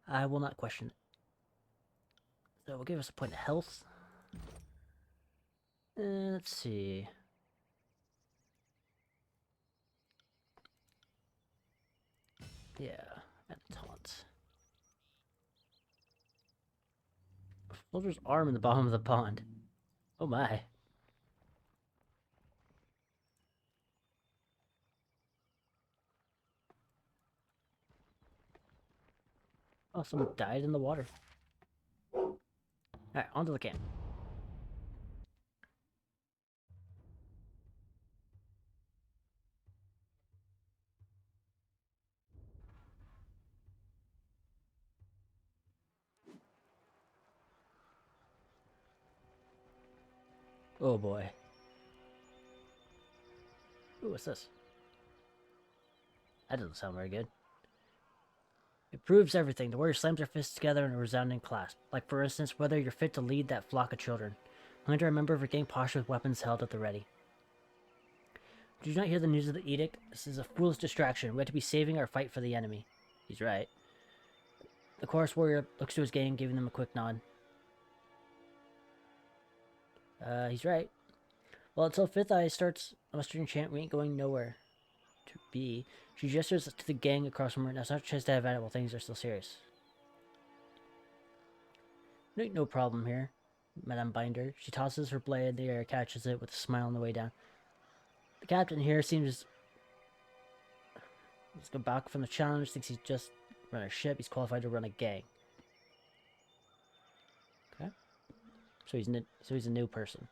[SPEAKER 1] I will not question it. So we'll give us a point of health. Let's see. Yeah, and taunt. Soldier's arm in the bottom of the pond. Oh my. Oh, someone died in the water. Alright, onto the camp. Oh boy. Ooh, what's this? That doesn't sound very good. It proves everything. The warrior slams their fists together in a resounding clasp. Like, for instance, whether you're fit to lead that flock of children. Hunter, remember for getting posture with weapons held at the ready. Did you not hear the news of the edict? This is a foolish distraction. We have to be saving our fight for the enemy. He's right. The chorus warrior looks to his gang, giving them a quick nod. He's right. Well, until Fifth Eye starts a mustering chant, we ain't going nowhere. To be. She gestures to the gang across from her. Now it's not a chance to have at it while things are still serious. No problem here, Madame Binder. She tosses her blade in the air, catches it with a smile on the way down. The captain here seems... He's come back from the challenge, thinks he's just run a ship. He's qualified to run a gang. Okay. So he's a new person.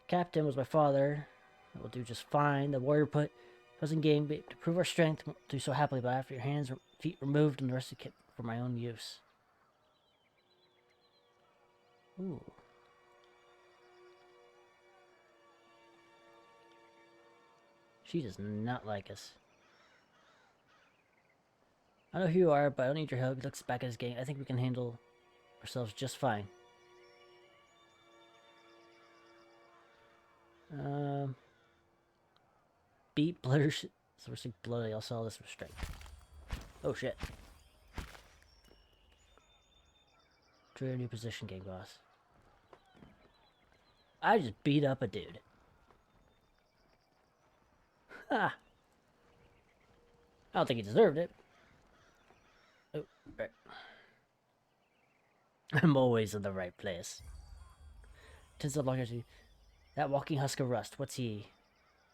[SPEAKER 1] Captain was my father. That will do just fine. The warrior put us in game to prove our strength. Won't do so happily, but after your hands, feet removed, and the rest of the kit for my own use. Ooh. She does not like us. I know who you are, but I don't need your help. He looks back at his gang. I think we can handle ourselves just fine. Beat, blur, sourcing bloody. I'll sell this with strength. Oh shit. Trigger new position, gang boss. I just beat up a dude. Ha! I don't think he deserved it. Oh, right. I'm always in the right place. Tens of longer to that walking husk of rust. What's he?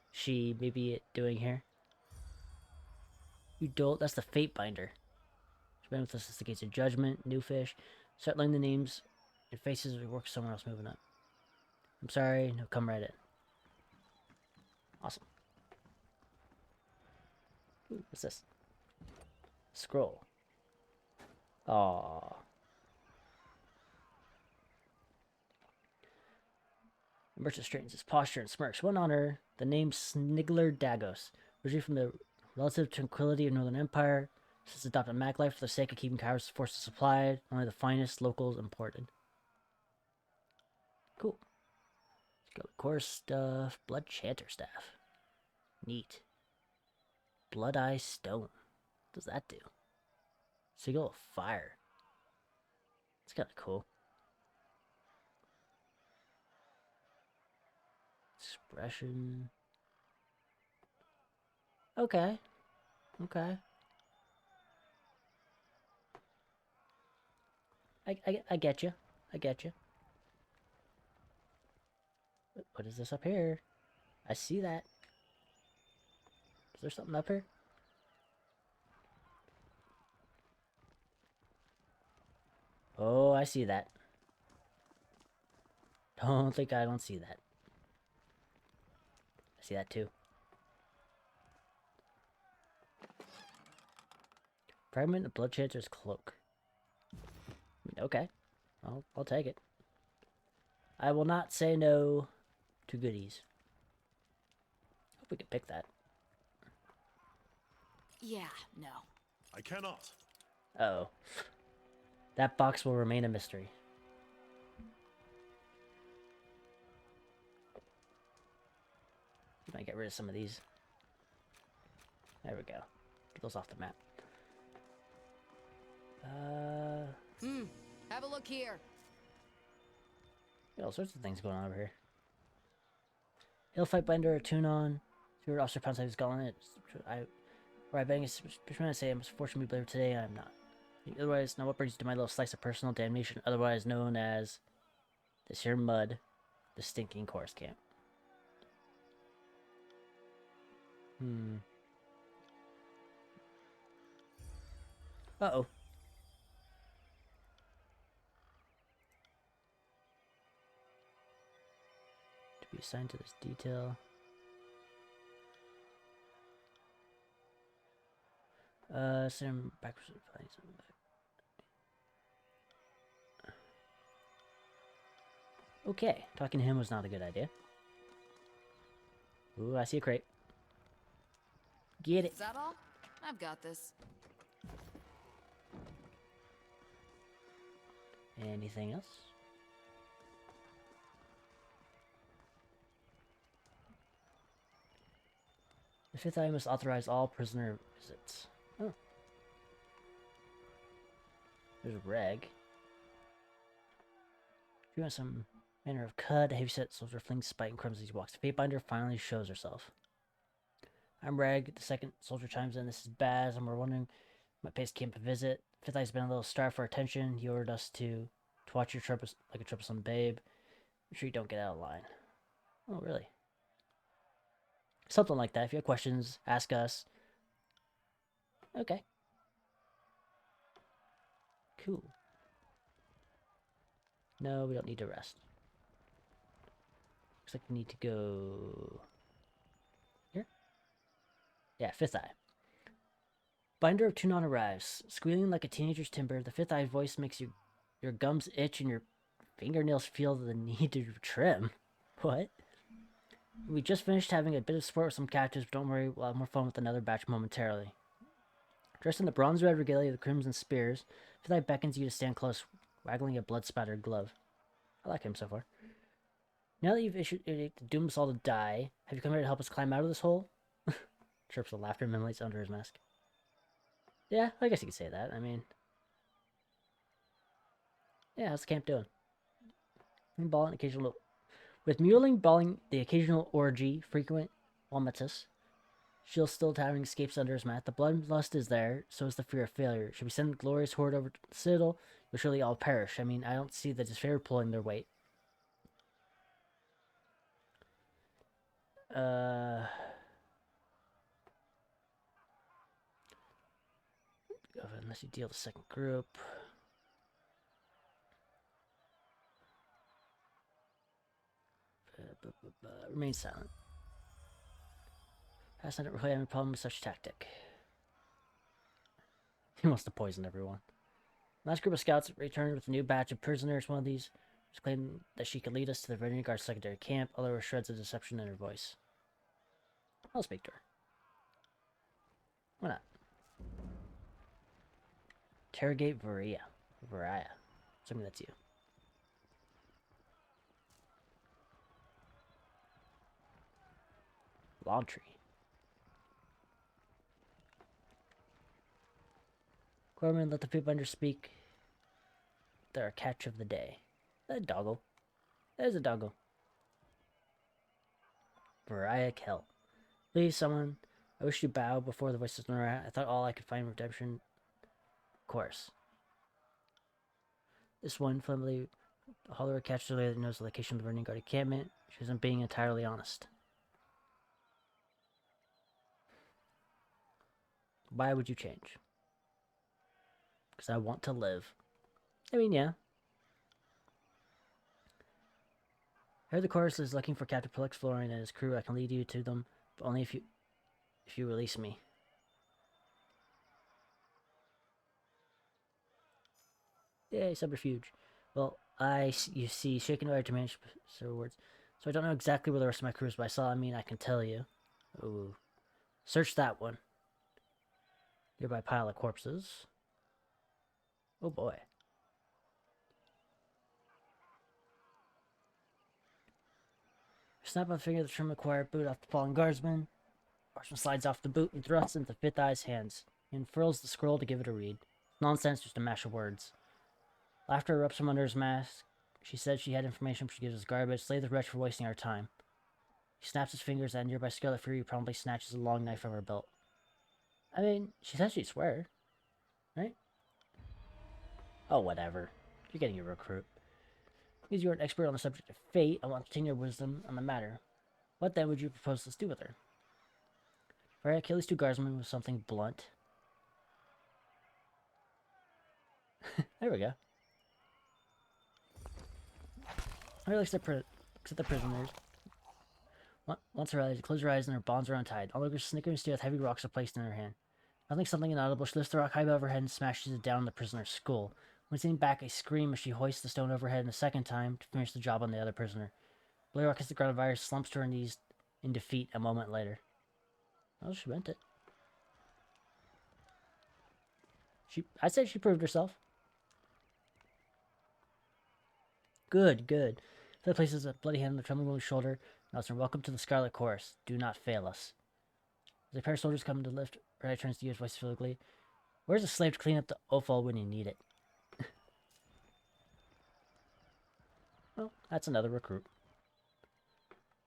[SPEAKER 1] She maybe doing here? You dolt. That's the Fate Binder. Spend with us the Gates of Judgment, New Fish. Start learning the names and faces of your work somewhere else moving up. I'm sorry, no, come right in. Awesome. Ooh, what's this? Scroll. Aww. The merchant straightens his posture and smirks. One honor, the name Snigler Dagos. Originally from the relative tranquility of Northern Empire, since adopted mag life for the sake of keeping Kairos forces supplied, only the finest locals imported. Cool. Let's go with course stuff. Blood Chanter Staff. Neat. Blood Eye Stone. What does that do? Signal of Fire. It's kind of cool. Expression. Okay. Okay. I get you. I get you. What is this up here? I see that. Is there something up here? Oh, I see that. Don't think I don't see that. I see that too. Fragment of Blood Chancer's cloak. Okay. I'll take it. I will not say no to goodies. Hope we can pick that.
[SPEAKER 2] Yeah, no.
[SPEAKER 5] I cannot.
[SPEAKER 1] Uh-oh. That box will remain a mystery. Might get rid of some of these. There we go. Get those off the map.
[SPEAKER 2] Have a look here.
[SPEAKER 1] All sorts of things going on over here. He'll fight Binder or tune on. Spirit officer pounds out his gauntlet. Where I bang is trying to say I'm fortunate to be today. I'm not. Otherwise, now what brings you to my little slice of personal damnation, otherwise known as this here mud, the stinking chorus camp. Uh-oh. To be assigned to this detail. Send him backwards. Okay, talking to him was not a good idea. Ooh, I see a crate. Get it.
[SPEAKER 2] Is that all? I've got this.
[SPEAKER 1] Anything else? The fifth eye must authorize all prisoner visits. Oh. There's a reg. You want some manner of cut, a heavyset soldier flings spite and crumbs as he walks. The Fatebinder finally shows herself. I'm Reg. The second soldier chimes in. This is Baz, and we're wondering my pace camp a visit. Fifth Eye's been a little starved for attention. He ordered us to watch your like a troublesome babe. Make sure you don't get out of line. Oh, really? Something like that. If you have questions, ask us. Okay. Cool. No, we don't need to rest. Looks like we need to go here. Yeah, Fifth Eye. Binder of Tunon arrives. Squealing like a teenager's timber, the Fifth Eye voice makes your gums itch and your fingernails feel the need to trim. What? We just finished having a bit of sport with some captives, but don't worry, we'll have more fun with another batch momentarily. Dressed in the bronze-red regalia of the Crimson Spears, Fifth Eye beckons you to stand close, waggling a blood-spattered glove. I like him so far. Now that you've issued to doom us all to die, have you come here to help us climb out of this hole? Chirps with laughter and emulates under his mask. Yeah, I guess you could say that. I mean... Yeah, how's the camp doing? Ball and occasional... With Muling balling the occasional orgy, frequent vomitus, Shield still towering escapes under his mat. The bloodlust is there, so is the fear of failure. Should we send the glorious horde over to the citadel, we'll surely all perish. I mean, I don't see the despair pulling their weight. Unless you deal the second group. Remain silent. Has not really had any problem with such tactic. He wants to poison everyone. Last group of scouts returned with a new batch of prisoners. One of these claimed that she could lead us to the Virginia Guard's secondary camp, although there were shreds of deception in her voice. I'll speak to her. Why not? Interrogate Varia. Assuming that's you. Laundry. Corman, let the Pitbinder speak. Their catch of the day. That doggo. There's a doggo. Varia Kell. Please, someone. I wish you bow before the voices of Nora. I thought all I could find redemption. Of course. This one flimsy holler catches her that knows the location of the Virginia Guard encampment. She isn't being entirely honest. Why would you change? Because I want to live. I mean, yeah. I heard the chorus is looking for Captain Pelix Florian and his crew. I can lead you to them, but only if you release me. Yay, subterfuge. Well, you see, shaken by to manage words. So I don't know exactly where the rest of my crew is, but I can tell you. Ooh. Search that one. Nearby pile of corpses. Oh boy. Snap on the finger of the trim acquired boot off the fallen guardsman. Guardsman slides off the boot and thrusts into Fifth Eye's hands. He unfurls the scroll to give it a read. Nonsense, just a mash of words. Laughter erupts from under his mask. She said she had information, but she gives us garbage. Slay the wretch for wasting our time. He snaps his fingers at nearby Scarlet Fury promptly snatches a long knife from her belt. I mean, she said she'd swear. Right? Oh, whatever. You're getting a recruit. Because you're an expert on the subject of fate, I want to obtain your wisdom on the matter. What then would you propose to do with her? Right, kill these two guardsmen with something blunt. There we go. I really accept the prisoners. Once arrived, close her eyes and her bonds are untied. All lookers snicker and stare with heavy rocks are placed in her hand. Nothing something inaudible, she lifts the rock high above her head and smashes it down on the prisoner's skull. When sitting back, I scream as she hoists the stone overhead a second time to finish the job on the other prisoner. Blair hits the ground of Virus, slumps to her knees in defeat a moment later. Well, she meant it. I said she proved herself. Good, good. Phil places a bloody hand on the trembling woman's shoulder. Nelson, welcome to the Scarlet Chorus. Do not fail us. As a pair of soldiers come to lift, Red turns to you, his voice physically. Where's a slave to clean up the offal when you need it? Well, that's another recruit.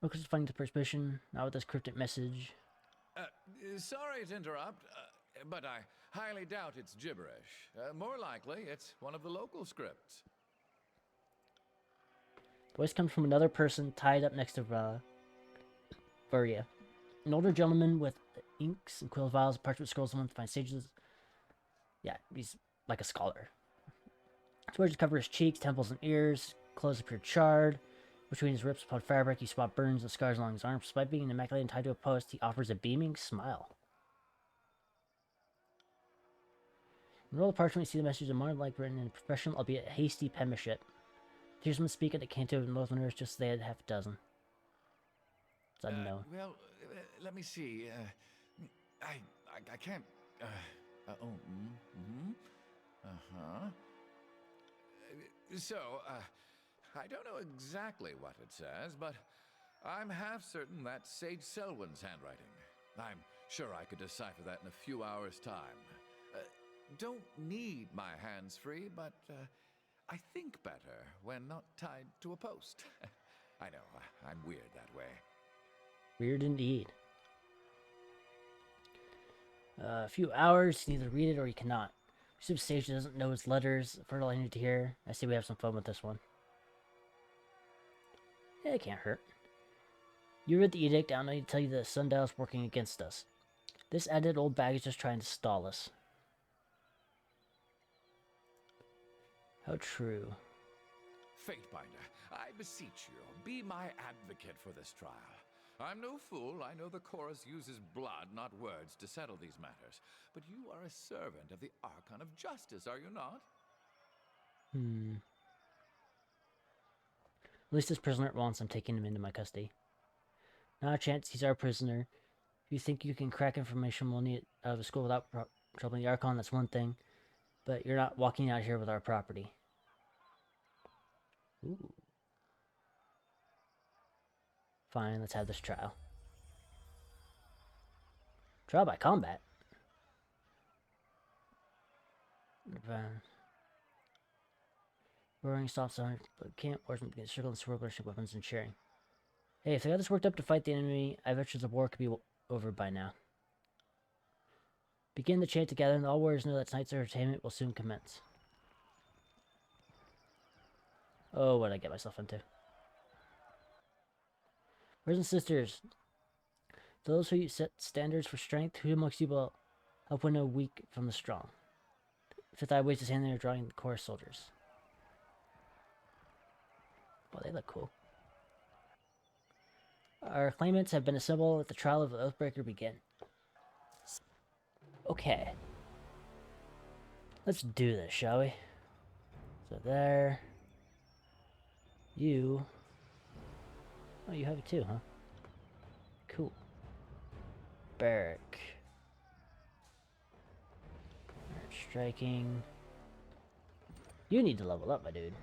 [SPEAKER 1] Lucas is finding the perspiration, not with this cryptic message.
[SPEAKER 7] Sorry to interrupt, but I highly doubt it's gibberish. More likely, it's one of the local scripts.
[SPEAKER 1] The voice comes from another person tied up next to Varia. An older gentleman with inks and quill vials, parchment scrolls, someone to find sages. Yeah, he's like a scholar. His words cover his cheeks, temples, and ears. Clothes appear charred. Between his rips upon fabric, you spot burns and scars along his arms. Despite being immaculate and tied to a post, he offers a beaming smile. In the roll of parchment, you see the message of modern like written in a professional, albeit hasty penmanship. Tearsmen speak at the canto of Northerners just as they had half a dozen. It's unknown.
[SPEAKER 7] Well, let me see. I can't. So, I don't know exactly what it says, but I'm half certain that's Sage Selwyn's handwriting. I'm sure I could decipher that in a few hours' time. Don't need my hands free, but I think better when not tied to a post. I know, I'm weird that way.
[SPEAKER 1] Weird indeed. A few hours, you can either read it or you cannot. Assume Sage doesn't know his letters. I've heard all I need to hear. I see we have some fun with this one. Yeah, it can't hurt. You read the edict. I don't need to tell you that the sundial's working against us. This added old bag is just trying to stall us. How true.
[SPEAKER 7] Fatebinder, I beseech you, be my advocate for this trial. I'm no fool. I know the chorus uses blood, not words, to settle these matters. But you are a servant of the Archon of Justice, are you not?
[SPEAKER 1] Release this prisoner at once. I'm taking him into my custody. Not a chance. He's our prisoner. If you think you can crack information we'll need out of the school without troubling the Archon, that's one thing. But you're not walking out here with our property. Ooh. Fine, let's have this trial. Trial by combat? Roaring stops on but can't begin circling sword worship weapons and cheering. Hey, if they got this worked up to fight the enemy, I bet you the war could be over by now. Begin the chant together, and all warriors know that tonight's entertainment will soon commence. Oh, what did I get myself into? Brothers and sisters, those who set standards for strength, who amongst you will help win the weak from the strong? Fifth Eye waves his hand there, drawing the chorus soldiers. Well, they look cool. Our claimants have been assembled. Let the trial of the Oathbreaker begin. Okay. Let's do this, shall we? So there. You. Oh, you have it too, huh? Cool. Barrack. Striking. You need to level up, my dude.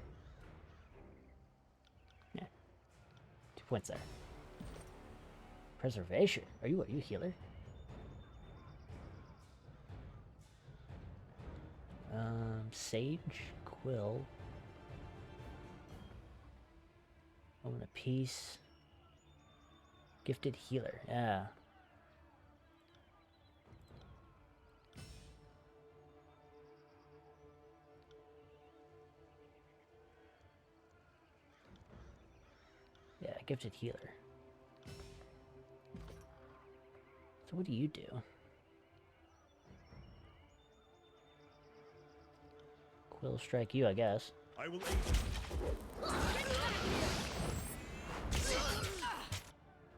[SPEAKER 1] Yeah. 2 points there. Preservation. Are you healer? Sage, Quill. Own a piece. Gifted healer. Yeah. Yeah, gifted healer. So what do you do? Quill strike you, I guess.
[SPEAKER 5] I will aid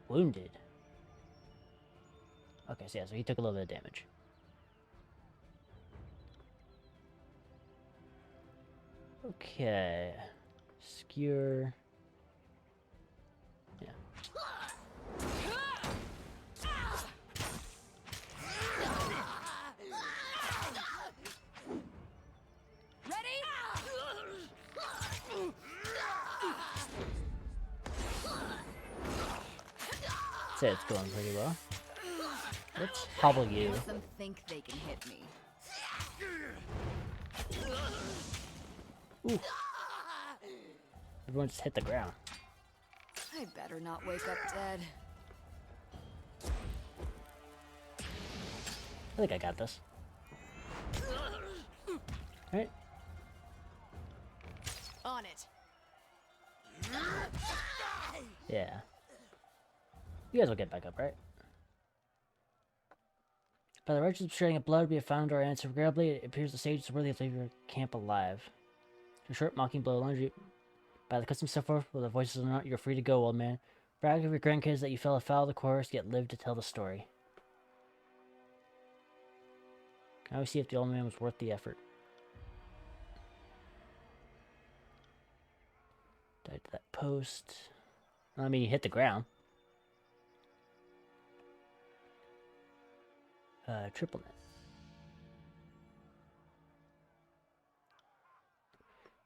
[SPEAKER 1] Wounded. Okay, so yeah, so he took a little bit of damage. Okay. Skewer. Yeah. Say it's going pretty well. Let's hobble you.
[SPEAKER 2] Some think they can hit me.
[SPEAKER 1] Ooh. Everyone just hit the ground.
[SPEAKER 2] I better not wake up dead.
[SPEAKER 1] I think I got this. Right?
[SPEAKER 6] On it.
[SPEAKER 1] Yeah. You guys will get back up, right? By the righteous shedding of blood, we have found our answer. Regrettably, it appears the sage is worthy of leaving your camp alive. A short mocking blow laundry by the custom set forth with the voices are not. You're free to go, old man. Brag of your grandkids that you fell afoul of the chorus, yet lived to tell the story. Can always see if the old man was worth the effort. Died to that post. I mean, you hit the ground. Triple net.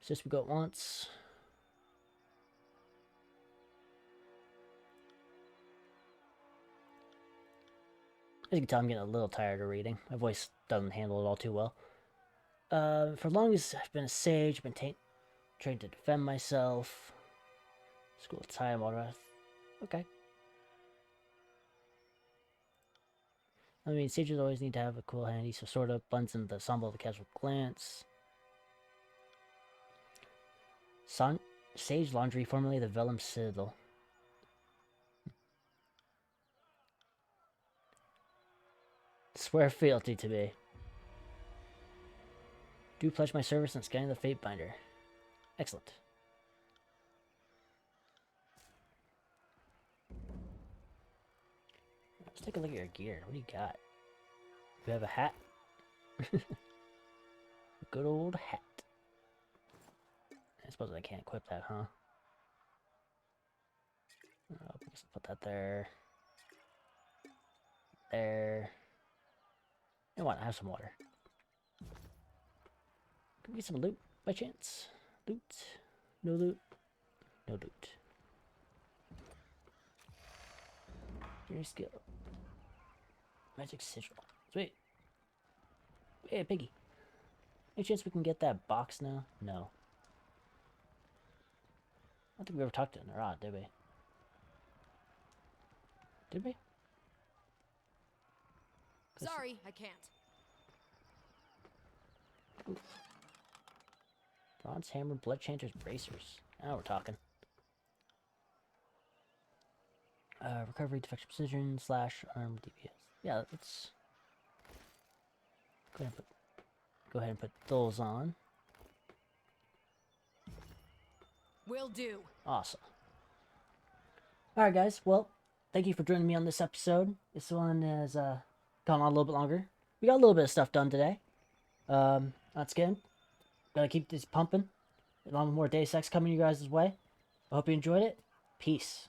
[SPEAKER 1] Just we go at once. As you can tell, I'm getting a little tired of reading. My voice doesn't handle it all too well. For long as I've been a sage, I've been trained to defend myself. School of time, all right. Okay. I mean, sages always need to have a cool handy, so sort of blends into the ensemble of the casual glance. Sage laundry, formerly the vellum citadel. Swear fealty to me. Do pledge my service in scanning the Fatebinder. Excellent. Let's take a look at your gear. What do you got? You have a hat? Good old hat. I suppose I can't equip that, huh? Oh, I guess I'll put that there. There. You know what? I have some water. Can we get some loot by chance? Loot? No loot? No loot. Your skill. Magic sigil. Sweet. Hey, piggy. Any chance we can get that box now? No. I don't think we ever talked to Narad, did we? Did we?
[SPEAKER 6] Sorry, I can't.
[SPEAKER 1] Ooh. Bronze hammer, blood chanter's bracers. Now we're talking. Recovery, defection precision, slash, arm, DPS. Yeah, let's go ahead and put those on.
[SPEAKER 6] Will do.
[SPEAKER 1] Awesome. Alright guys, well, thank you for joining me on this episode. This one has gone on a little bit longer. We got a little bit of stuff done today. That's good. Gotta keep this pumping. A lot more Deus Ex coming you guys' way. I hope you enjoyed it. Peace.